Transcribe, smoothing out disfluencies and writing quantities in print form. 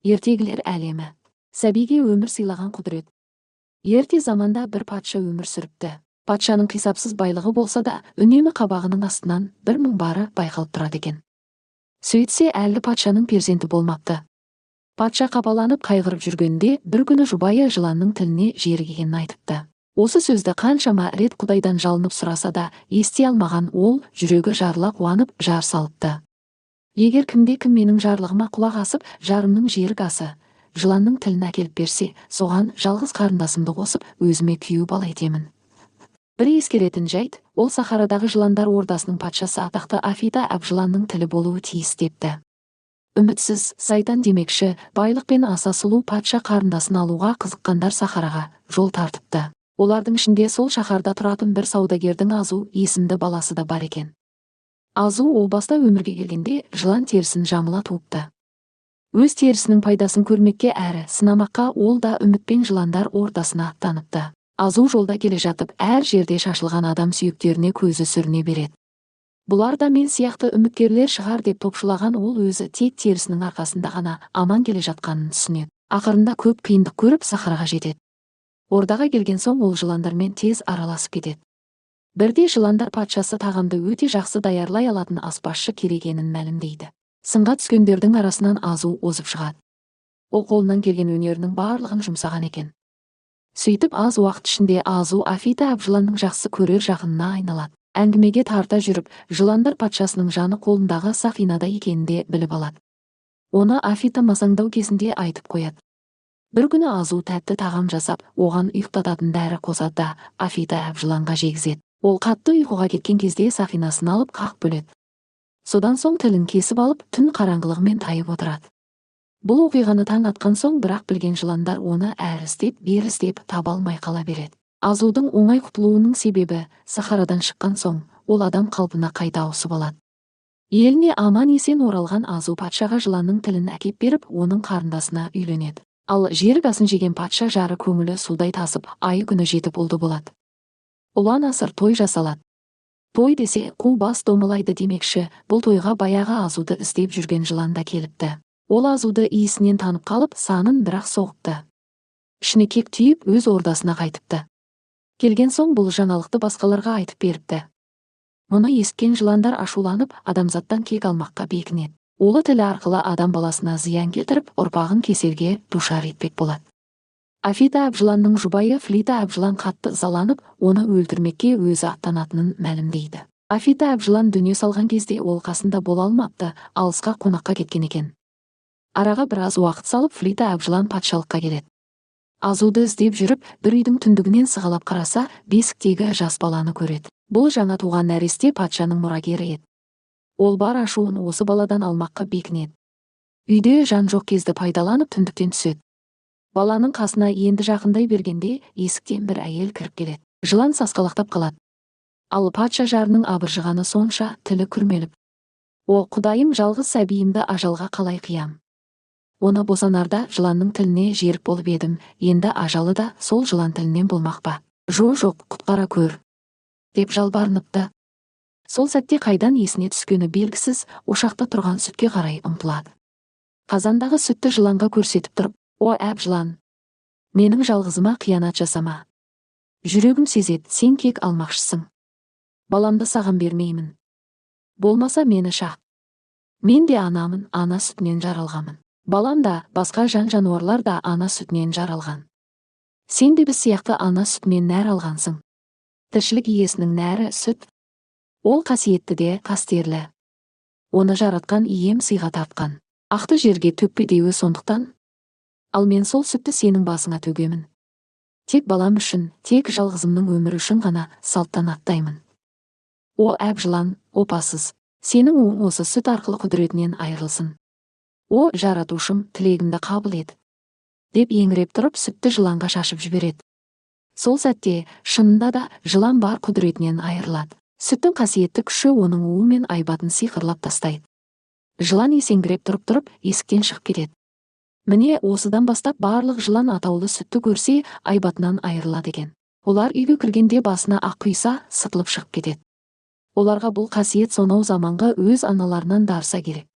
Ертегілер әлемі. Сәбиге өмір сыйлаған құдірет. Ерте заманда бір патша өмір сүріпті. Патшаның қисапсыз байлығы болса да, үнемі қабағының астынан бір мұң бары байқалып тұрады екен. Сөйтсе, әлі патшаның перзенті болмапты. Патша қапаланып қайғырып жүргенде, бір күні жұбайы жыланның тіліне жерігенін айтыпты. Осы сөзді қаншама рет Құдайдан жалынып сұраса да, ести алмаған ол, жүрегі жарыла қуанып, жар салыпты. Егер кімде-кім менің жарлығыма құлақ асып, жарымның жерік асы, жыланның тілін әкеліп берсе, соған жалғыз қарындасымды қосып, өзіме күйеу бала етемін. Бір ескеретін жайт, ол Сахарадағы жыландар ордасының патшасы атақты Афита әб жыланның тілі болуы тиіс депті. Үмітсіз, сайтан демекші, байлықпен аса сұлу патша қарындасын алуға қызыққандар Сахараға жол тартыпты. Олардың ішінде сол шаһарда тұратын бір саудагердің Азу есімді баласы да бар екен. Азу ол баста өмірге келгенде жылан терісін жамыла туыпты. Өз терісінің пайдасын көрмекке әрі сынамаққа ол да үмітпен жыландар ортасына аттаныпты. Азу жолда келе жатып, әр жерде шашылған адам сүйектеріне көзі сүріне береді. Бұлар да мен сияқты үміткерлер шығар деп топшылаған ол өзі тек терісінің арқасында ғана аман келе жатқанын түсінеді. Ақырында көп қиындық көріп Сахараға жетеді. Ордаға келген соң ол жыландармен тез араласып кетеді. Бірде жыландар патшасы тағамды өте жақсы даярлай алатын аспазшы керек екенін мәлімдейді. Сынға түскендердің арасынан Азу озып шығады. Ол қолынан келген өнерінің барлығын жұмсаған екен. Сөйтіп аз уақыт ішінде Азу Афита әб жыланның жақсы көрер жақынына айналады. Әңгімеге тарта жүріп, жыландар патшасының жаны қолындағы сақинада екенін де біліп алады. Оны Афита масаңдау кезінде айтып қояды. Бір күні Азу тәтті тағам жасап, оған ұйықтататын дәрі қосады да Афита әб жыланға жегізеді. Ол қатты ұйқыға кеткен кезде сақинасын алып қақ бөледі. Содан соң тілін кесіп алып, түн қараңғылығымен тайып отырады. Бұл оқиғаны таң атқан соң бірақ білген жыландар оны әрі іздеп, бері іздеп таба алмай қала береді. Азудың оңай құтылуының себебі, Сахарадан шыққан соң, ол адам қалпына қайта ауысып алады. Еліне аман есен оралған Азу патшаға жыланның тілін әкеп беріп, оның қарындасына үйленеді. Ал жерік асын жеген патша жары көңілі судай тасып, айы күні жетіп ұлды болады. Ұлан асыр той жасалады. Той десе қу бас домалайды демекші, бұл тойға баяғы Азуды іздеп жүрген жылан да келіпті. Ол Азуды иісінен танып қалып, санын бірақ соғыпты. Ішіне кек түйіп, өз ордасына қайтыпты. Келген соң бұл жаңалықты басқаларға айтып беріпті. Мұны естіген жыландар ашуланып, адамзаттан кек алмаққа бекінеді. Улы тілі арқылы адам баласына зиян келтіріп, ұрпағын кеселге душар етпек болады. Афита әб жыланның жұбайы Флита әб жылан қатты ызаланып, оны өлтірмекке өзі аттанатынын мәлімдейді. Афита әб жылан дүние салған кезде ол қасында бола алмапты, алысқа қонаққа кеткен екен. Араға біраз уақыт салып, Флита әб жылан патшалыққа келеді. Азуды іздеп жүріп, бір үйдің түндігінен сығалап қараса, бесіктегі жас баланы көреді. Бұл жаңа туған нәресте патшаның мұрагері еді. Ол бар ашуын осы баладан алмаққа бекінеді. Үйде жан жоқ кезді пайдаланып түндіктен түседі. Баланың қасына енді жақындай бергенде есіктен бір әйел кіріп келеді. Жылан сасқалақтап қалады. Ал патша жарының абыржығаны сонша тілі күрмеліп: «О, Құдайым, жалғыз сәбиімді ажалға қалай қиям? Оны босанарда жыланның тіліне жерік болып едім, енді ажалы да сол жылан тілінен болмақ па? Жоқ, құтқара көр», деп жалбарыныпты. Сол сәтте қайдан есіне түскені белгісіз, ошақта тұрған сүтке қарай ұмтылады. Қазандағы сүтті жыланға көрсетіп тұрып: «О, әб жылан, менің жалғызыма қиянат жасама. Жүрегім сезеді, сен кек алмақшысың. Баламды саған бермеймін. Болмаса мені шақ. Мен де анамын, ана сүтінен жаралғамын. Балам да, басқа жан-жануарлар да ана сүтінен жаралған. Сен де біз сияқты ана сүтінен нәр алғансың. Тіршілік иесінің нәрі сүт. Ол қасиетті де қастерлі. Оны жаратқан ием сыйға тартқан. Ақты жерге төкпе деуі сондықтан. Ал мен сол сүтті сенің басыңа төгемін. Тек балам үшін, тек жалғызымның өмірі үшін ғана салттан аттаймын. О, әб жылан, опасыз, сенің уың осы сүт арқылы құдіретінен айырылсын. О, жаратушым, тілегімді қабыл ет», деп еңіреп тұрып сүтті жыланға шашып жібереді. Сол сәтте шынында да жылан бар құдіретінен айырылады. Сүттің қасиетті күші оның уы мен айбатын сиқырлап тастайды. Жылан есеңгіреп тұрып есіктен шығып кетеді. Міне осыдан бастап барлық жылан атаулы сүтті көрсе айбатынан айырылады екен. Олар үйге кіргенде басына ақ құйса сытылып шығып кетеді. Оларға бұл қасиет сонау заманғы өз аналарынан дарса керек.